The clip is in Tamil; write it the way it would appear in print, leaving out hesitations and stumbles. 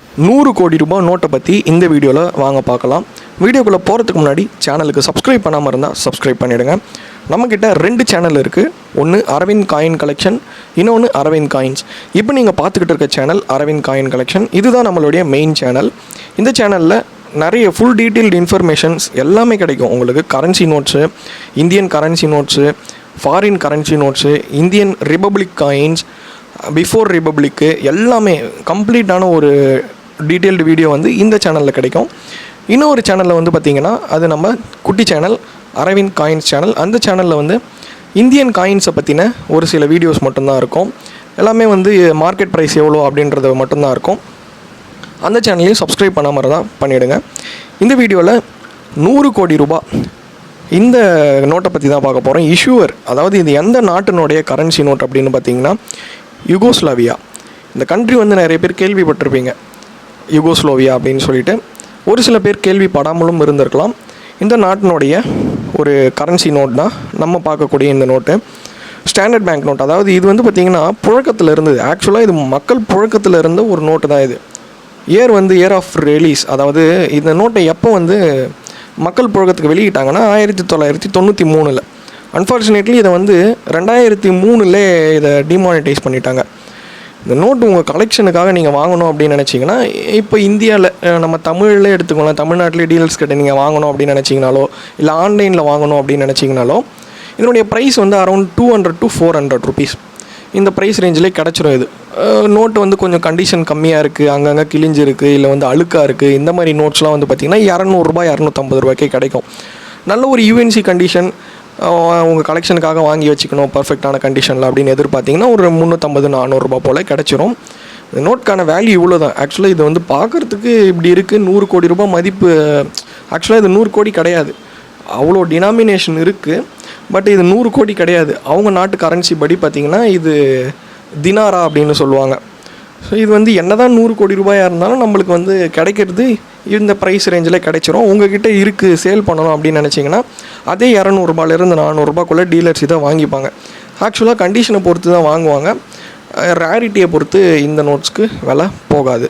100 கோடி ரூபாய் நோட்டை பற்றி இந்த வீடியோவில் வாங்க பார்க்கலாம். வீடியோக்குள்ளே போகிறதுக்கு முன்னாடி சேனலுக்கு சப்ஸ்கிரைப் பண்ணாமல் இருந்தால் சப்ஸ்கிரைப் பண்ணிவிடுங்க. நம்மக்கிட்ட 2 சேனல் இருக்குது. ஒன்று அரவிந்த் காயின் கலெக்ஷன், இன்னொன்று அரவிந்த் காயின்ஸ். இப்போ நீங்கள் பார்த்துக்கிட்டு இருக்க சேனல் அரவிந்த் காயின் கலெக்ஷன். இதுதான் நம்மளுடைய மெயின் சேனல். இந்த சேனலில் நிறைய ஃபுல் டீட்டெயில்டு இன்ஃபர்மேஷன்ஸ் எல்லாமே கிடைக்கும் உங்களுக்கு. Currency notes, Indian currency notes, foreign currency notes, Indian republic coins, before republic எல்லாமே கம்ப்ளீட்டான ஒரு டீட்டெயில்டு வீடியோ வந்து இந்த சேனலில் கிடைக்கும். இன்னொரு சேனலில் வந்து பார்த்திங்கன்னா அது நம்ம குட்டி சேனல் அரவிந்த் காயின்ஸ் சேனல். அந்த சேனலில் வந்து இந்தியன் காயின்ஸை பற்றின ஒரு சில வீடியோஸ் மட்டும்தான் இருக்கும். எல்லாமே வந்து மார்க்கெட் ப்ரைஸ் எவ்வளோ அப்படின்றது மட்டும்தான் இருக்கும். அந்த சேனலையும் சப்ஸ்கிரைப் பண்ணாமல் இருந்தால் பண்ணிவிடுங்க. இந்த வீடியோவில் 100 கோடி ரூபாய் இந்த நோட்டை பற்றி தான் பார்க்க போகிறோம். இஷ்யூவர், அதாவது இது எந்த நாட்டினுடைய கரன்சி நோட் அப்படின்னு பார்த்திங்கன்னா யுகோஸ்லாவியா. இந்த கண்ட்ரி வந்து நிறைய பேர் கேள்விப்பட்டிருப்பீங்க, யுகோஸ்லோவியா அப்படின்னு சொல்லிட்டு. ஒரு சில பேர் கேள்விப்படாமலும் இருந்திருக்கலாம். இந்த நாட்டினுடைய ஒரு கரன்சி நோட் தான் நம்ம பார்க்கக்கூடிய இந்த நோட்டு. Standard bank note. அதாவது இது வந்து பார்த்திங்கன்னா புழக்கத்தில் இருந்தது. ஆக்சுவலாக இது மக்கள் புழக்கத்தில் இருந்த ஒரு நோட்டு தான் இது. இயர் வந்து இயர் ஆஃப் ரிலீஸ், அதாவது இந்த நோட்டை எப்போ வந்து மக்கள் புழக்கத்துக்கு வெளியிட்டாங்கன்னா 1993. அன்ஃபார்ச்சுனேட்லி இதை வந்து 2003 இதை டிமானிட்டைஸ் பண்ணிட்டாங்க. இந்த நோட்டு உங்கள் கலெக்ஷனுக்காக நீங்கள் வாங்கணும் அப்படின்னு நினச்சிங்கன்னா, இப்போ இந்தியாவில் நம்ம தமிழில் எடுத்துக்கோங்களேன், தமிழ்நாட்டிலே டீலர்ஸ் கிட்ட நீங்கள் வாங்கணும் அப்படின்னு நினச்சிங்கனாலோ, இல்லை ஆன்லைனில் வாங்கணும் அப்படின்னு நினச்சிங்கனாலோ, இதனுடைய ப்ரைஸ் வந்து அரௌண்ட் 200 to 400 rupees இந்த ப்ரைஸ் ரேஞ்சிலே கிடச்சிரும். இது நோட்டு வந்து கொஞ்சம் கண்டிஷன் கம்மியாக இருக்குது, அங்கங்கே கிழிஞ்சிருக்கு, இல்லை வந்து அழுக்காக இருக்குது. இந்த மாதிரி நோட்ஸ்லாம் வந்து பார்த்திங்கன்னா 200 ரூபாய் 250 ரூபாய்க்கே கிடைக்கும். நல்ல ஒரு யூஎன்சி கண்டிஷன் உங்கள் கலெக்ஷனுக்காக வாங்கி வச்சுக்கணும் பர்ஃபெக்டான கண்டிஷனில் அப்படின்னு எதிர்பார்த்திங்கன்னா ஒரு 350-400 ரூபாய் போல் கிடச்சிரும். இந்த நோட்கான வேல்யூ இவ்வளோ தான். ஆக்சுவலாக இது வந்து பார்க்குறதுக்கு இப்படி இருக்குது. 100 கோடி ரூபாய் மதிப்பு. ஆக்சுவலாக இது 100 கோடி கிடையாது. அவ்வளோ டினாமினேஷன் இருக்குது. பட் இது 100 கோடி கிடையாது. அவங்க நாட்டு கரன்சி படி பார்த்திங்கன்னா இது தினாரா அப்படின்னு சொல்லுவாங்க. ஸோ இது வந்து என்ன தான் 100 கோடி ரூபாயாக இருந்தாலும் நம்மளுக்கு வந்து கிடைக்கிறது இந்த ப்ரைஸ் ரேஞ்சில் கிடைச்சிரும். உங்ககிட்ட இருக்குது சேல் பண்ணணும் அப்படின்னு நினச்சிங்கன்னா அதே 200 ரூபாயிலேருந்து 400 ரூபாய்க்குள்ளே டீலர்ஸ் இதை வாங்கிப்பாங்க. ஆக்சுவலாக கண்டிஷனை பொறுத்து தான் வாங்குவாங்க. ரேரிட்டியை பொறுத்து இந்த நோட்ஸ்க்கு விலை போகாது.